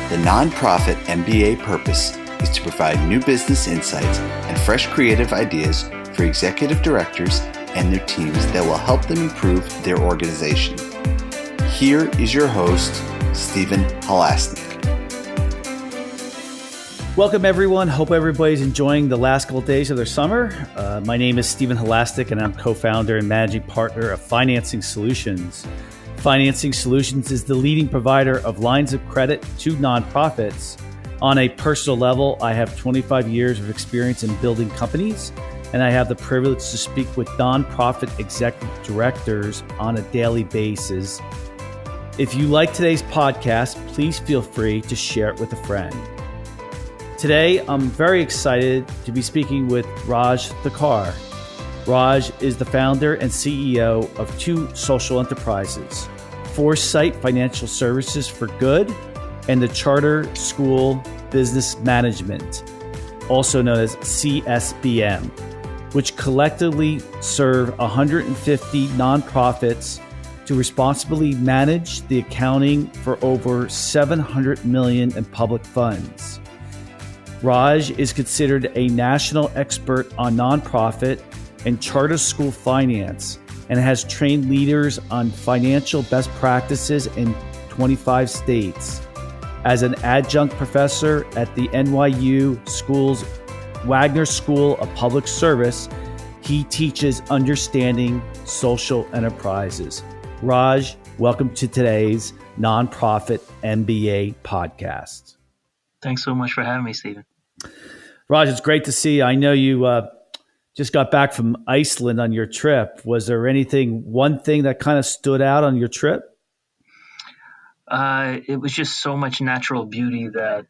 The nonprofit MBA purpose is to provide new business insights and fresh creative ideas for executive directors and their teams that will help them improve their organization. Here is your host, Stephen Halasnik. Welcome, everyone. Hope everybody's enjoying the last couple of days of their summer. My name is Stephen Halasnik, and I'm co-founder and managing partner of Financing Solutions. Financing Solutions is the leading provider of lines of credit to nonprofits. On a personal level, I have 25 years of experience in building companies, and I have the privilege to speak with nonprofit executive directors on a daily basis. If you like today's podcast, please feel free to share it with a friend. Today, I'm very excited to be speaking with Raj Thakar. Raj is the founder and CEO of two social enterprises, FOREsight Financial Services for Good and the Charter School Business Management, also known as CSBM, which collectively serve 150 nonprofits to responsibly manage the accounting for over $700 million in public funds. Raj is considered a national expert on nonprofit and charter school finance and has trained leaders on financial best practices in 25 states. As an adjunct professor at the NYU School's Wagner School of Public Service, he teaches understanding social enterprises. Raj, welcome to today's Nonprofit MBA podcast. Thanks so much for having me, Stephen. Raj, it's great to see you. I know you just got back from Iceland on your trip. Was there one thing that kind of stood out on your trip? It was just so much natural beauty that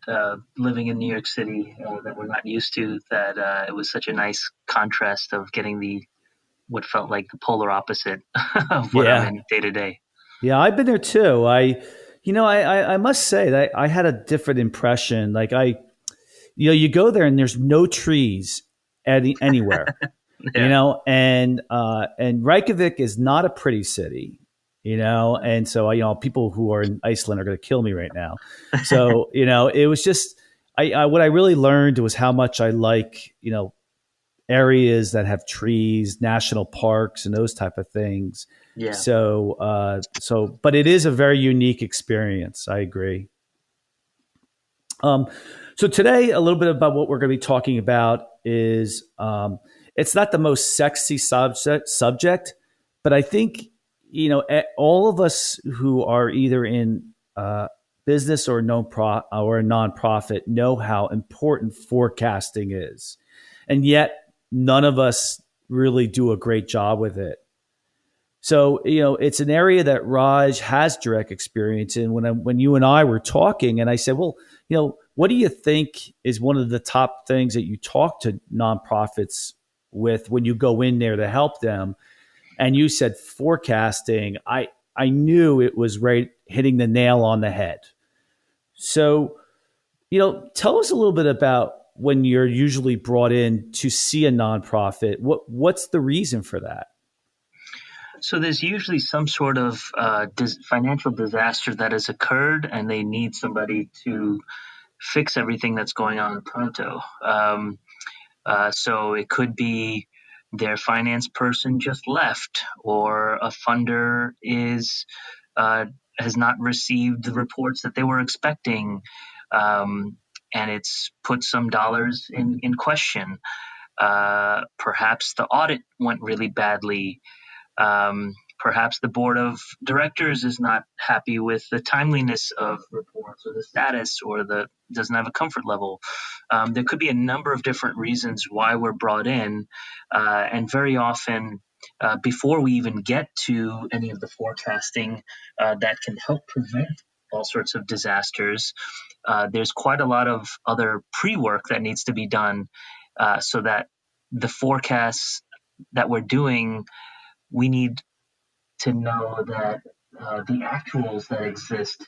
living in New York City that we're not used to, that it was such a nice contrast of getting what felt like the polar opposite of what I'm in day to day. Yeah, I've been there too. I must say that I had a different impression. Like you go there and there's no trees anywhere, and Reykjavik is not a pretty city, and so, people who are in Iceland are going to kill me right now. So, it was just, what I really learned was how much I like, areas that have trees, national parks and those type of things. Yeah. But it is a very unique experience. I agree. So today, a little bit about what we're going to be talking about is, it's not the most sexy subject, but I think, all of us who are either in business or a nonprofit know how important forecasting is. And yet none of us really do a great job with it. So, it's an area that Raj has direct experience in. When you and I were talking, and I said, well, what do you think is one of the top things that you talk to nonprofits with when you go in there to help them? And you said forecasting. I knew it was right, hitting the nail on the head. So, tell us a little bit about when you're usually brought in to see a nonprofit. What's the reason for that? So there's usually some sort of financial disaster that has occurred, and they need somebody to fix everything that's going on pronto. So it could be their finance person just left, or a funder has not received the reports that they were expecting, and it's put some dollars in question. Perhaps the audit went really badly. Perhaps the board of directors is not happy with the timeliness of reports or the status, or doesn't have a comfort level. There could be a number of different reasons why we're brought in. And very often, before we even get to any of the forecasting that can help prevent all sorts of disasters, there's quite a lot of other pre-work that needs to be done, so that the forecasts that we're doing, we need to know that the actuals that exist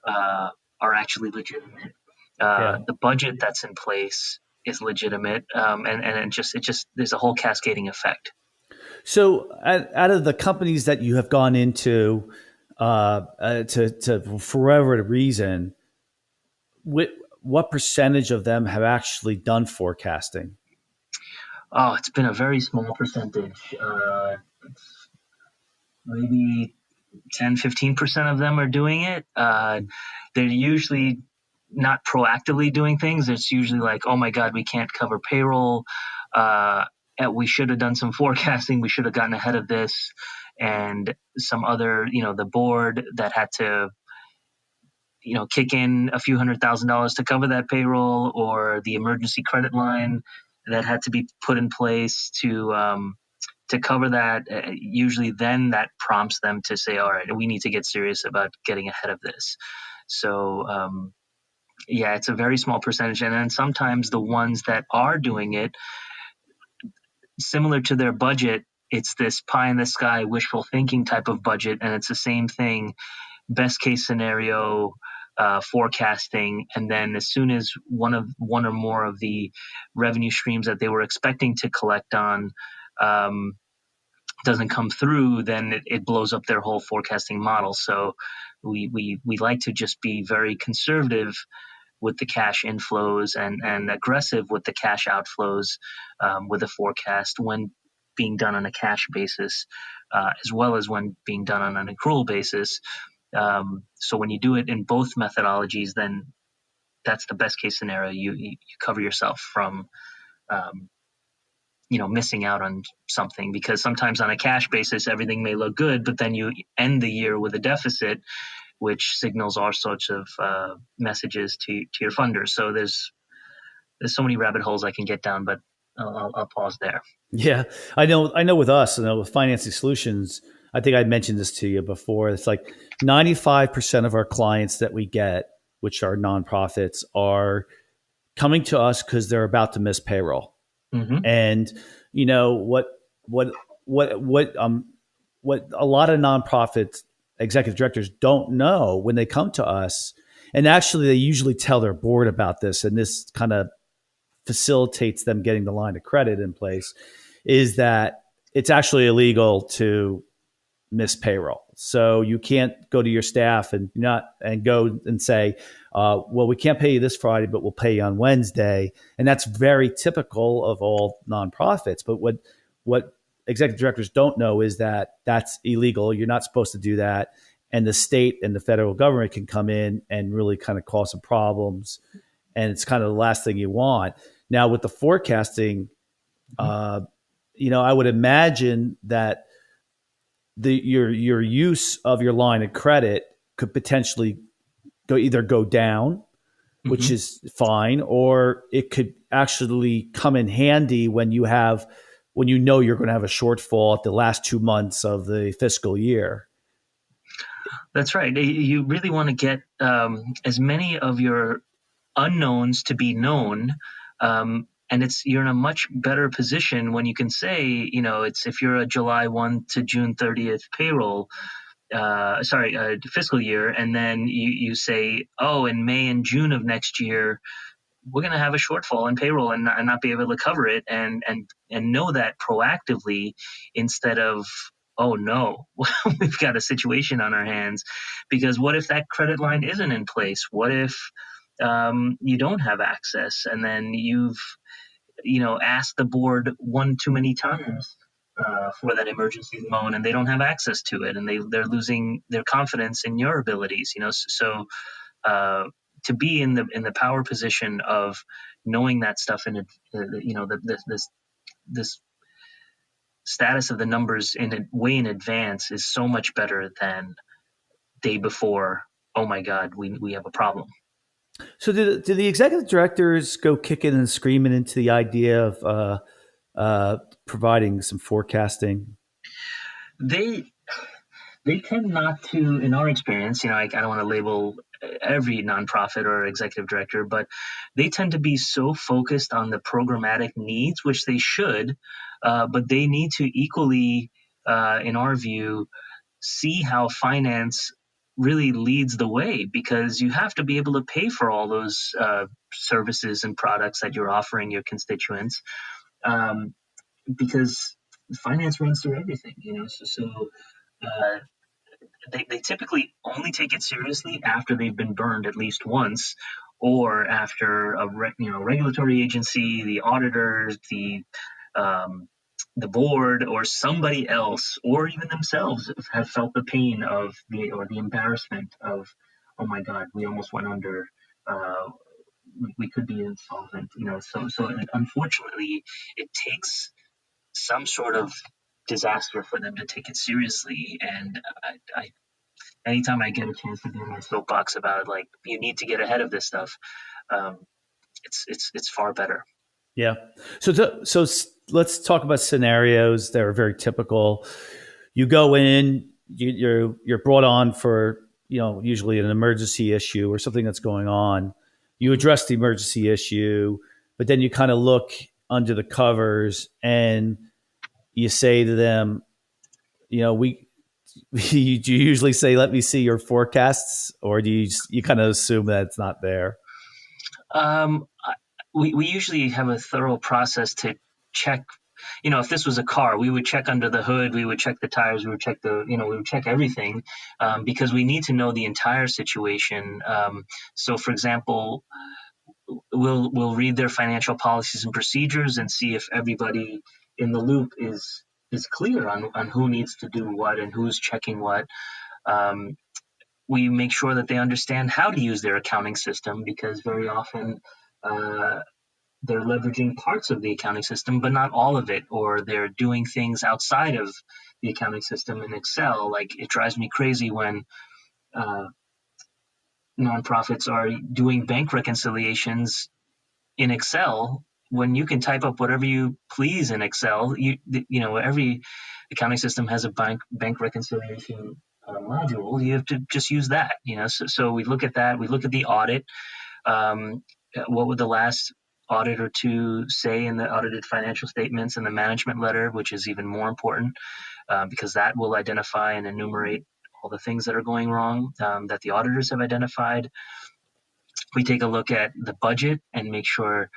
are actually legitimate. The budget that's in place is legitimate, and it just there's a whole cascading effect. So, out of the companies that you have gone into, to for whatever reason, what percentage of them have actually done forecasting? Oh, it's been a very small percentage. Maybe 10-15% of them are doing it. They're usually not proactively doing things. It's usually like, oh my God, we can't cover payroll. And we should have done some forecasting. We should have gotten ahead of this. And some other, the board that had to, kick in a few $100,000 to cover that payroll, or the emergency credit line that had to be put in place to cover that. Usually then that prompts them to say, all right, we need to get serious about getting ahead of this. So, yeah, it's a very small percentage. And then sometimes the ones that are doing it, similar to their budget, it's this pie in the sky, wishful thinking type of budget. And it's the same thing, best case scenario, forecasting. And then as soon as one or more of the revenue streams that they were expecting to collect on doesn't come through, then it blows up their whole forecasting model. So we like to just be very conservative with the cash inflows and aggressive with the cash outflows with a forecast when being done on a cash basis, as well as when being done on an accrual basis. So when you do it in both methodologies, then that's the best case scenario. You cover yourself from missing out on something, because sometimes on a cash basis, everything may look good, but then you end the year with a deficit, which signals all sorts of messages to your funders. So there's so many rabbit holes I can get down, but I'll pause there. Yeah, I know with us, with Financing Solutions, I think I mentioned this to you before. It's like 95% of our clients that we get, which are nonprofits, are coming to us because they're about to miss payroll. Mm-hmm. And what a lot of nonprofits executive directors don't know when they come to us, and actually they usually tell their board about this, and this kind of facilitates them getting the line of credit in place, is that it's actually illegal to miss payroll. So you can't go to your staff and go and say, well, we can't pay you this Friday, but we'll pay you on Wednesday. And that's very typical of all nonprofits. But what executive directors don't know is that that's illegal. You're not supposed to do that. And the state and the federal government can come in and really kind of cause some problems. And it's kind of the last thing you want. Now, with the forecasting, I would imagine that your use of your line of credit could potentially go down, which mm-hmm. is fine, or it could actually come in handy when you know you're going to have a shortfall at the last 2 months of the fiscal year. That's right. You really want to get as many of your unknowns to be known. And you're in a much better position when you can say, it's if you're a July 1 to June 30th payroll, fiscal year, and then you say, oh, in May and June of next year, we're going to have a shortfall in payroll and not be able to cover it, and know that proactively, instead of, oh no, we've got a situation on our hands. Because what if that credit line isn't in place? What if you don't have access, and then you've asked the board one too many times for that emergency loan, and they don't have access to it, and they're losing their confidence in your abilities. So to be in the power position of knowing that stuff, and this status of the numbers way in advance is so much better than day before. Oh my God, we have a problem. So do the executive directors go kicking and screaming into the idea of providing some forecasting? They tend not to, in our experience. I don't want to label every nonprofit or executive director, but they tend to be so focused on the programmatic needs, which they should, but they need to equally, in our view, see how finance really leads the way, because you have to be able to pay for all those services and products that you're offering your constituents, because finance runs through everything. They typically only take it seriously after they've been burned at least once, or after a regulatory agency, the auditors, the board, or somebody else, or even themselves, have felt the pain of the embarrassment of, oh my God, we almost went under. We could be insolvent. So unfortunately, it takes some sort of disaster for them to take it seriously. And anytime I get a chance to do my soapbox about, like, you need to get ahead of this stuff, um, it's far better. Yeah. Let's talk about scenarios that are very typical. You go in, you're brought on for, usually an emergency issue or something that's going on. You address the emergency issue, but then you kind of look under the covers and you say to them, we do you usually say, let me see your forecasts, or do you kind of assume that it's not there? Um, we usually have a thorough process to check. If this was a car, we would check under the hood, we would check the tires, we would check we would check everything, because we need to know the entire situation. So, for example, we'll read their financial policies and procedures and see if everybody in the loop is clear on who needs to do what and who's checking what. We make sure that they understand how to use their accounting system, because very often they're leveraging parts of the accounting system, but not all of it, or they're doing things outside of the accounting system in Excel. Like, it drives me crazy when nonprofits are doing bank reconciliations in Excel when you can type up whatever you please in Excel. Every accounting system has a bank reconciliation module. You have to just use that. So we look at that. We look at the audit. What would the last audit or two say in the audited financial statements and the management letter, which is even more important, because that will identify and enumerate all the things that are going wrong, that the auditors have identified. We take a look at the budget and make sure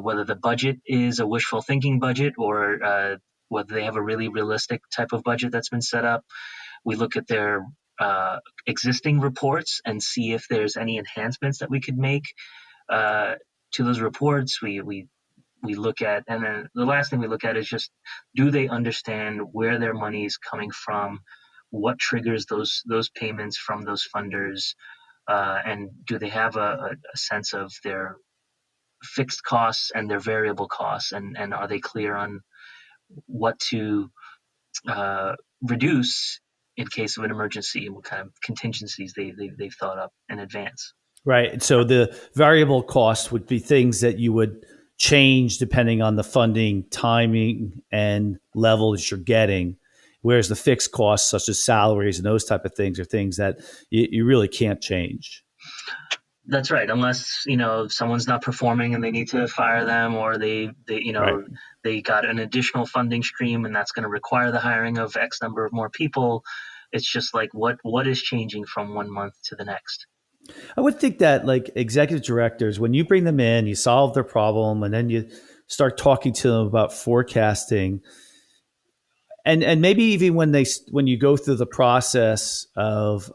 whether the budget is a wishful thinking budget, or whether they have a really realistic type of budget that's been set up. We look at their existing reports and see if there's any enhancements that we could make to those reports. We look at, and then the last thing we look at is just, do they understand where their money is coming from, what triggers those payments from those funders, and do they have a sense of their fixed costs and their variable costs, and are they clear on what to reduce in case of an emergency, and what kind of contingencies they've thought up in advance. Right. So the variable costs would be things that you would change depending on the funding, timing, and level that you're getting. Whereas the fixed costs, such as salaries and those type of things, are things that you really can't change. That's right, unless someone's not performing and they need to fire them, or they Right. they got an additional funding stream and that's going to require the hiring of X number of more people. It's just like, what is changing from one month to the next. I would think that, like, executive directors, when you bring them in, you solve their problem, and then you start talking to them about forecasting, and maybe even when you go through the process of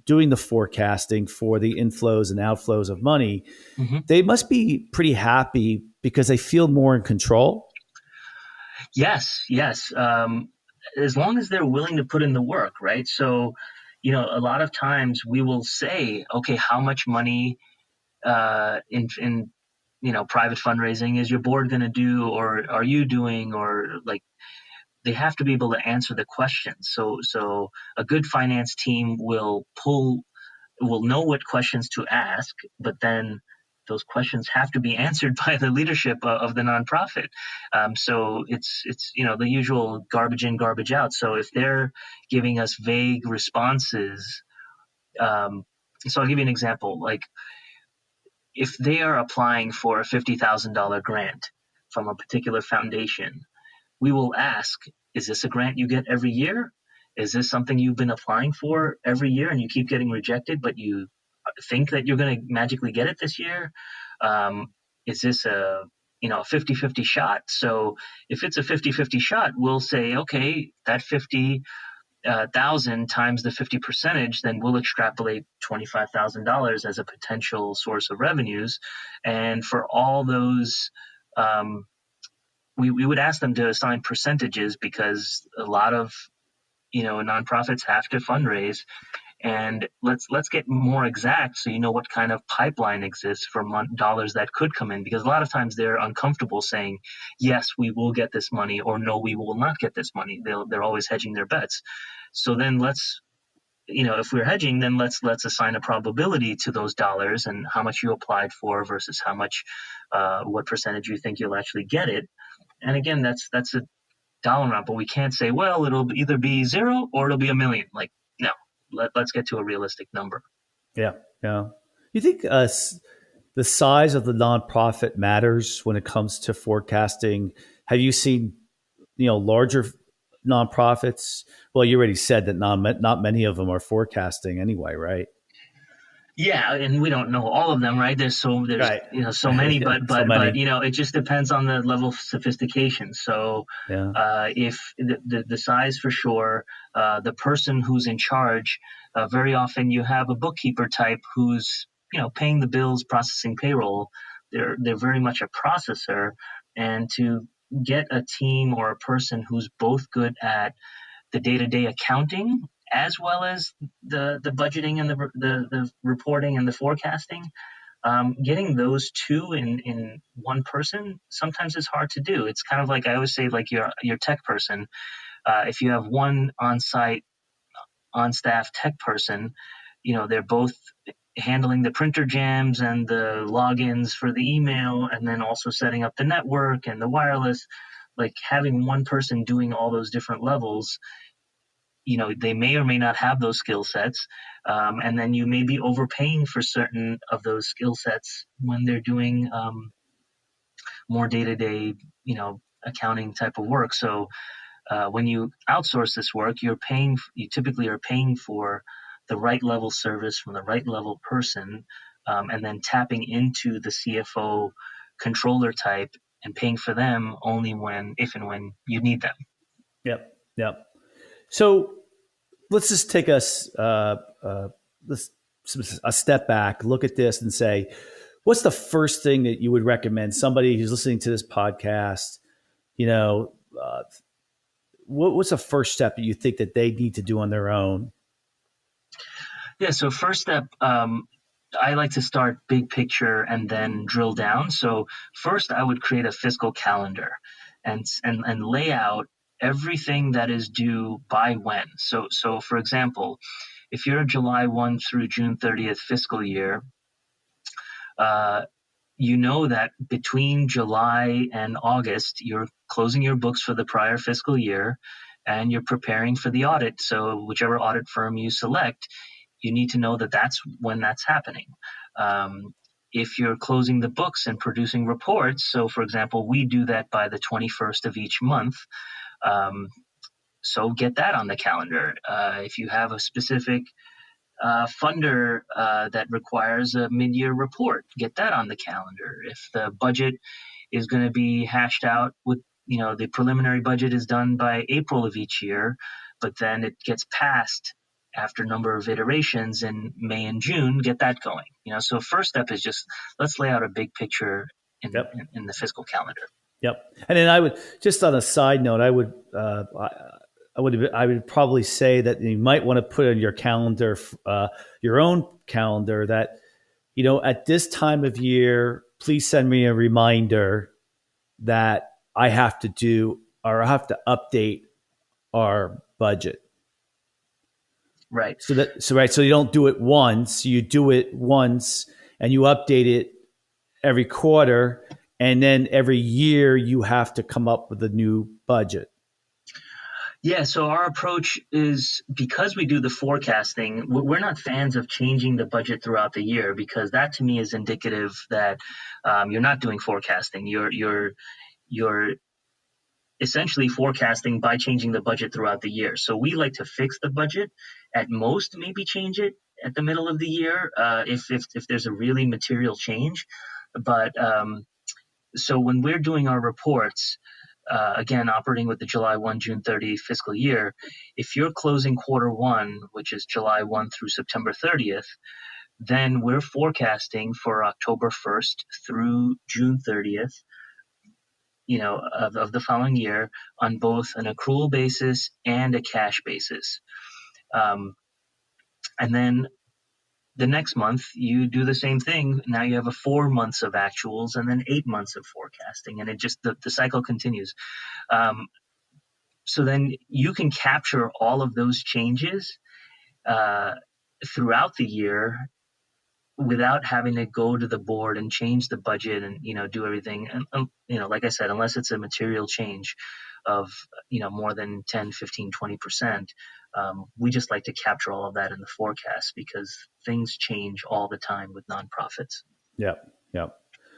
doing the forecasting for the inflows and outflows of money, Mm-hmm. they must be pretty happy because they feel more in control. Yes. As long as they're willing to put in the work, right? So, a lot of times we will say, okay, how much money in private fundraising is your board going to do, or are you doing, or like, they have to be able to answer the questions. So a good finance team will know what questions to ask, but then those questions have to be answered by the leadership of the nonprofit. So it's the usual garbage in, garbage out. So if they're giving us vague responses, so I'll give you an example. Like, if they are applying for a $50,000 grant from a particular foundation, we will ask, is this a grant you get every year? Is this something you've been applying for every year and you keep getting rejected, but you think that you're going to magically get it this year? Is this a 50-50 shot? So if it's a 50-50 shot, we'll say, okay, that 50 thousand times the 50 percentage, then we'll extrapolate $25,000 as a potential source of revenues. And for all those, we would ask them to assign percentages, because a lot of nonprofits have to fundraise. And let's get more exact, so you know what kind of pipeline exists for dollars that could come in, because a lot of times they're uncomfortable saying yes, we will get this money, or no, we will not get this money. They're always hedging their bets. So then if we're hedging, then let's assign a probability to those dollars and how much you applied for versus how much, what percentage you think you'll actually get it. And again, that's a dollar amount, but we can't say, well, it'll either be zero or it'll be $1 million. Like, no, let's get to a realistic number. Yeah. You think the size of the nonprofit matters when it comes to forecasting? Have you seen, larger nonprofits? Well, you already said that not many of them are forecasting anyway, right? Yeah, and we don't know all of them, right? There's right. So many, but so many. it just depends on the level of sophistication. So if the size, for sure, the person who's in charge, very often you have a bookkeeper type who's paying the bills, processing payroll. They're very much a processor, and to get a team or a person who's both good at the day-to-day accounting as well as the budgeting and the reporting and the forecasting, getting those two in one person sometimes is hard to do. It's kind of like, I always say, like your tech person. If you have one on-staff tech person, they're both handling the printer jams and the logins for the email, and then also setting up the network and the wireless. Like, having one person doing all those different levels, they may or may not have those skill sets. And then you may be overpaying for certain of those skill sets when they're doing more day-to-day, accounting type of work. So when you outsource this work, you typically are paying for the right level service from the right level person, and then tapping into the CFO controller type and paying for them only if and when you need them. Yep. So let's just take a step back, look at this and say, what's the first thing that you would recommend somebody who's listening to this podcast? What's the first step that you think that they need to do on their own? Yeah. So first step, I like to start big picture and then drill down. So first, I would create a fiscal calendar and lay out everything that is due by when. So for example, if you're a July 1 through June 30th fiscal year, that between July and August, you're closing your books for the prior fiscal year and you're preparing for the audit. So whichever audit firm you select, you need to know that that's when that's happening. If you're closing the books and producing reports, so for example, we do that by the 21st of each month. So get that on the calendar. If you have a specific funder that requires a mid-year report, get that on the calendar. If the budget is going to be hashed out with, the preliminary budget is done by April of each year, but then it gets passed after a number of iterations in May and June, get that going. So first step is just, let's lay out a big picture in the fiscal calendar. Yep. And then I would, just on a side note, I would probably say that you might want to put on your calendar, your own calendar, that, at this time of year, please send me a reminder that I have to update our budget. Right. So you don't do it once, you do it once and you update it every quarter. And then every year you have to come up with a new budget. Yeah, so our approach is, because we do the forecasting, we're not fans of changing the budget throughout the year, because that to me is indicative that you're not doing forecasting. You're essentially forecasting by changing the budget throughout the year. So we like to fix the budget, at most maybe change it at the middle of the year if there's a really material change. But so when we're doing our reports, again, operating with the July 1, June 30 fiscal year, if you're closing quarter one, which is July 1 through September 30th, then we're forecasting for October 1st through June 30th, of the following year on both an accrual basis and a cash basis. And then the next month, you do the same thing. Now you have 4 months of actuals and then 8 months of forecasting, and it just the cycle continues. So then you can capture all of those changes throughout the year without having to go to the board and change the budget and do everything. And like I said, unless it's a material change of more than 10, 15, 20%, we just like to capture all of that in the forecast because things change all the time with nonprofits. Yeah.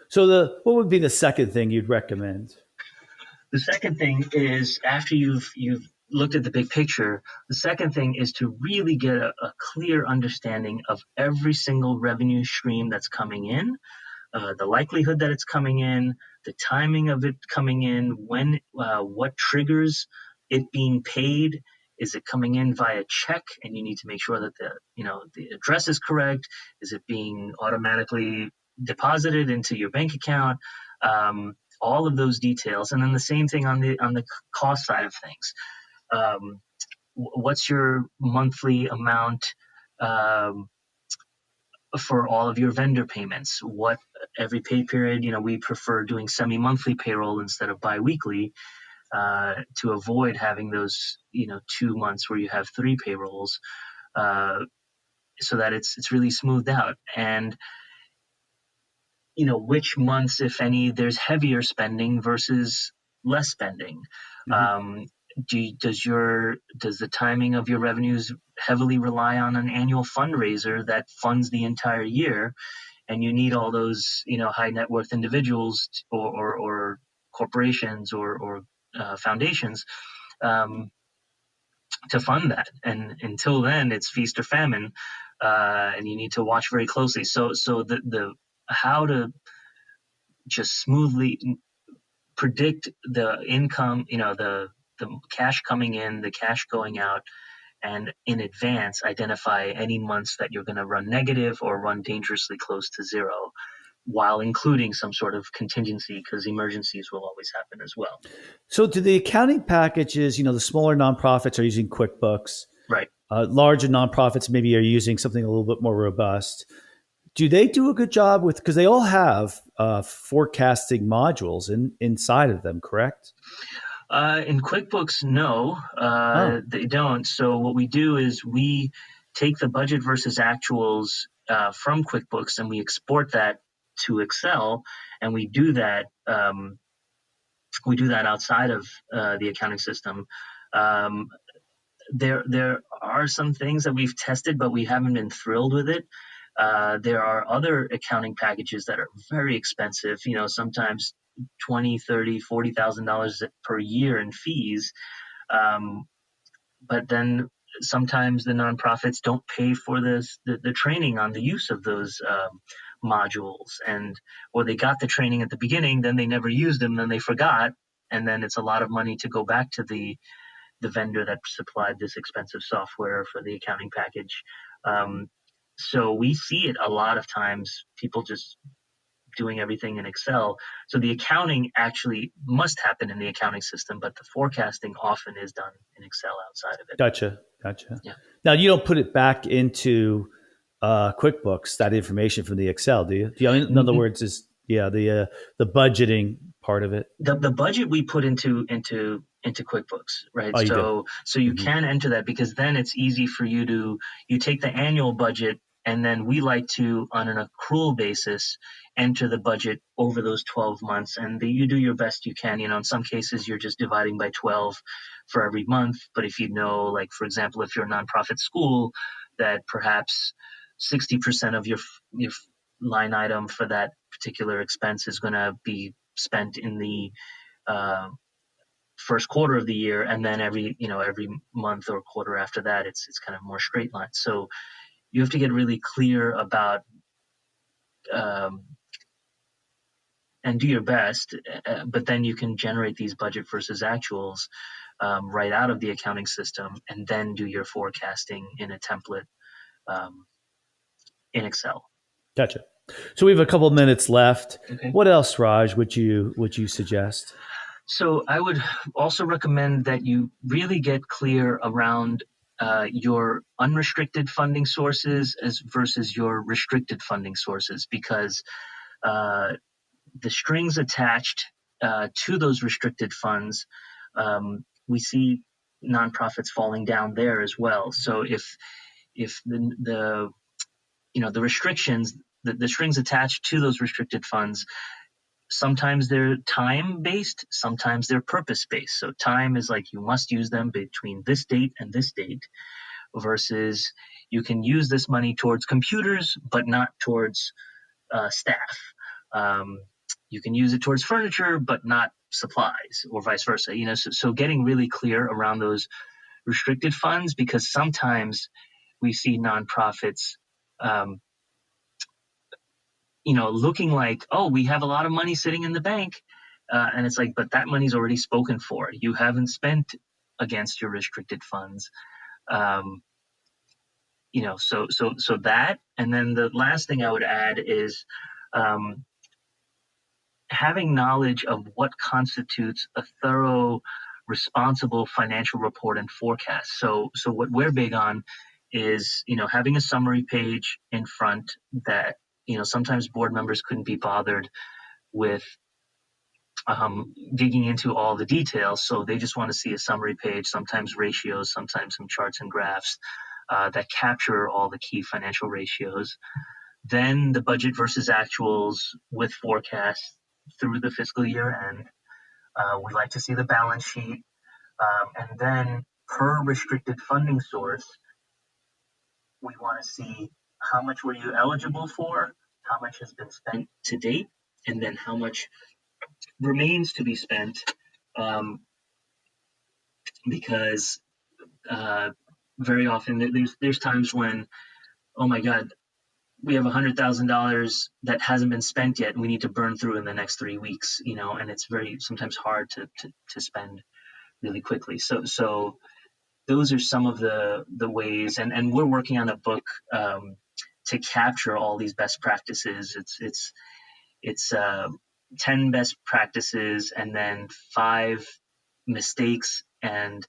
So what would be the second thing you'd recommend? The second thing is, after you've looked at the big picture, the second thing is to really get a clear understanding of every single revenue stream that's coming in, the likelihood that it's coming in, the timing of it coming in, when, what triggers it being paid. Is it coming in via check, and you need to make sure that the address is correct? Is it being automatically deposited into your bank account? All of those details, and then the same thing on the cost side of things. What's your monthly amount for all of your vendor payments? What every pay period? We prefer doing semi-monthly payroll instead of biweekly to avoid having those 2 months where you have 3 payrolls, so that it's really smoothed out. And which months, if any, there's heavier spending versus less spending. Mm-hmm. Does the timing of your revenues heavily rely on an annual fundraiser that funds the entire year, and you need all those high net worth individuals or corporations or foundations to fund that? And until then, it's feast or famine, and you need to watch very closely. So the how to just smoothly predict the income, the cash coming in, the cash going out, and in advance identify any months that you're going to run negative or run dangerously close to zero, while including some sort of contingency, because emergencies will always happen as well. So do the accounting packages, the smaller nonprofits are using QuickBooks. Right. Larger nonprofits maybe are using something a little bit more robust. Do they do a good job with, because they all have forecasting modules inside of them, correct? In QuickBooks, no, they don't. So what we do is we take the budget versus actuals from QuickBooks and we export that to Excel, and we do that outside of the accounting system. There are some things that we've tested, but we haven't been thrilled with it. There are other accounting packages that are very expensive, sometimes $20,000, $30,000, $40,000 per year in fees. But then sometimes the nonprofits don't pay for the training on the use of those modules, or they got the training at the beginning, then they never used them, then they forgot, and then it's a lot of money to go back to the vendor that supplied this expensive software for the accounting package. So we see it a lot of times, people just doing everything in Excel. So the accounting actually must happen in the accounting system, but the forecasting often is done in Excel outside of it. Gotcha. Yeah. Now, you don't put it back into QuickBooks, that information from the Excel, do you? In other words, the budgeting part of it. The budget we put into QuickBooks, right? Oh, so you can enter that, because then it's easy for you take the annual budget, and then we like to, on an accrual basis, enter the budget over those 12 months, and you do your best you can. In some cases, you're just dividing by 12 for every month. But if like, for example, if you're a nonprofit school, that perhaps 60% of your line item for that particular expense is going to be spent in the first quarter of the year, and then every month or quarter after that, it's kind of more straight line. So you have to get really clear about and do your best, but then you can generate these budget versus actuals right out of the accounting system, and then do your forecasting in a template in Excel. Gotcha. So we have a couple minutes left. Okay. What else, Raj, would you suggest? So I would also recommend that you really get clear around your unrestricted funding sources versus your restricted funding sources, because the strings attached to those restricted funds, we see nonprofits falling down there as well. So if the restrictions, the strings attached to those restricted funds, sometimes they're time based, sometimes they're purpose based. So time is like you must use them between this date and this date, versus you can use this money towards computers but not towards staff. You can use it towards furniture but not supplies, or vice versa. So getting really clear around those restricted funds, because sometimes we see nonprofits looking like, oh, we have a lot of money sitting in the bank. And it's like, but that money's already spoken for. You haven't spent against your restricted funds. So that. And then the last thing I would add is having knowledge of what constitutes a thorough, responsible financial report and forecast. So what we're big on is, having a summary page in front that, sometimes board members couldn't be bothered with digging into all the details. So they just want to see a summary page, sometimes ratios, sometimes some charts and graphs that capture all the key financial ratios. Then the budget versus actuals with forecasts through the fiscal year end. We like to see the balance sheet. And then per restricted funding source, we want to see how much were you eligible for, how much has been spent to date, and then how much remains to be spent, because very often there's times when, oh my God, we have $100,000 that hasn't been spent yet, and we need to burn through in the next 3 weeks, and it's very sometimes hard to spend really quickly. So those are some of the ways, and we're working on a book to capture all these best practices. It's 10 best practices, and then 5 mistakes and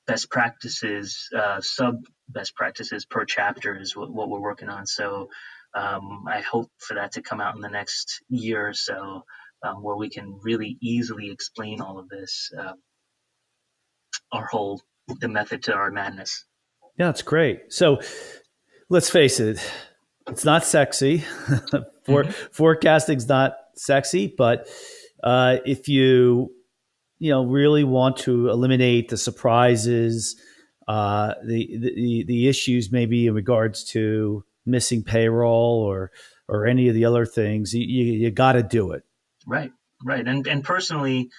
best practices, sub best practices per chapter is what we're working on. So I hope for that to come out in the next year or so, where we can really easily explain all of this, the method to our madness. Yeah, it's great. So let's face it, it's not sexy. Forecasting's not sexy, but if you really want to eliminate the surprises, the issues maybe in regards to missing payroll or any of the other things, you got to do it. Right. And personally,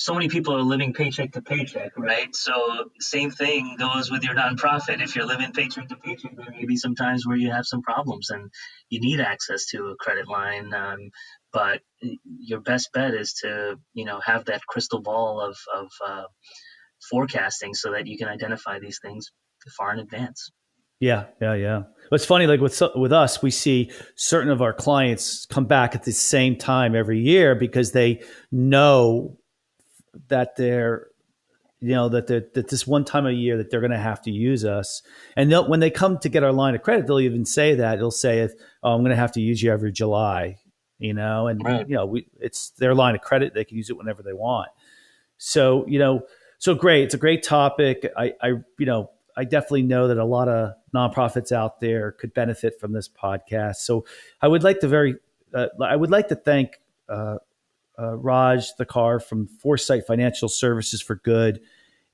so many people are living paycheck to paycheck, right? So same thing goes with your nonprofit. If you're living paycheck to paycheck, there may be some times where you have some problems and you need access to a credit line. But your best bet is to, have that crystal ball of forecasting so that you can identify these things far in advance. Yeah. It's funny, like with us, we see certain of our clients come back at the same time every year because they know that that this one time a year that they're going to have to use us. And when they come to get our line of credit, they'll even say that. They'll say, I'm going to have to use you every July, and right. It's their line of credit. They can use it whenever they want. So, so great. It's a great topic. I definitely know that a lot of nonprofits out there could benefit from this podcast. So I would like to thank Raj Thakar from FOREsight Financial Services for Good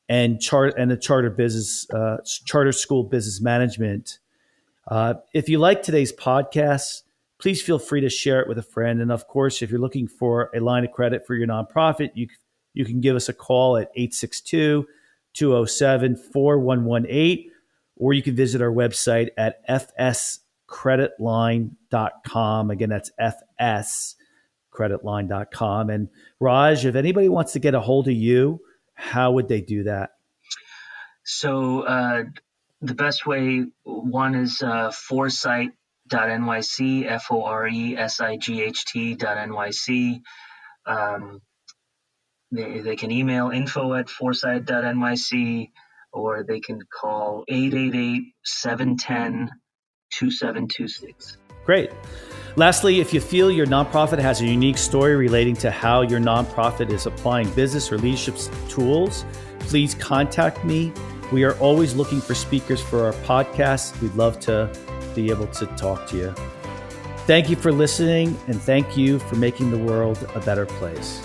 and the Charter School Business Management. If you like today's podcast, please feel free to share it with a friend. And of course, if you're looking for a line of credit for your nonprofit, you can give us a call at 862-207-4118, or you can visit our website at fscreditline.com. Again, that's creditline.com. And Raj, if anybody wants to get a hold of you, how would they do that? So the best way, one is FOREsight.nyc, FORESIGHT.nyc. They can email info@foresight.nyc, or they can call 888-710-2726. Great. Lastly, if you feel your nonprofit has a unique story relating to how your nonprofit is applying business or leadership tools, please contact me. We are always looking for speakers for our podcast. We'd love to be able to talk to you. Thank you for listening, and thank you for making the world a better place.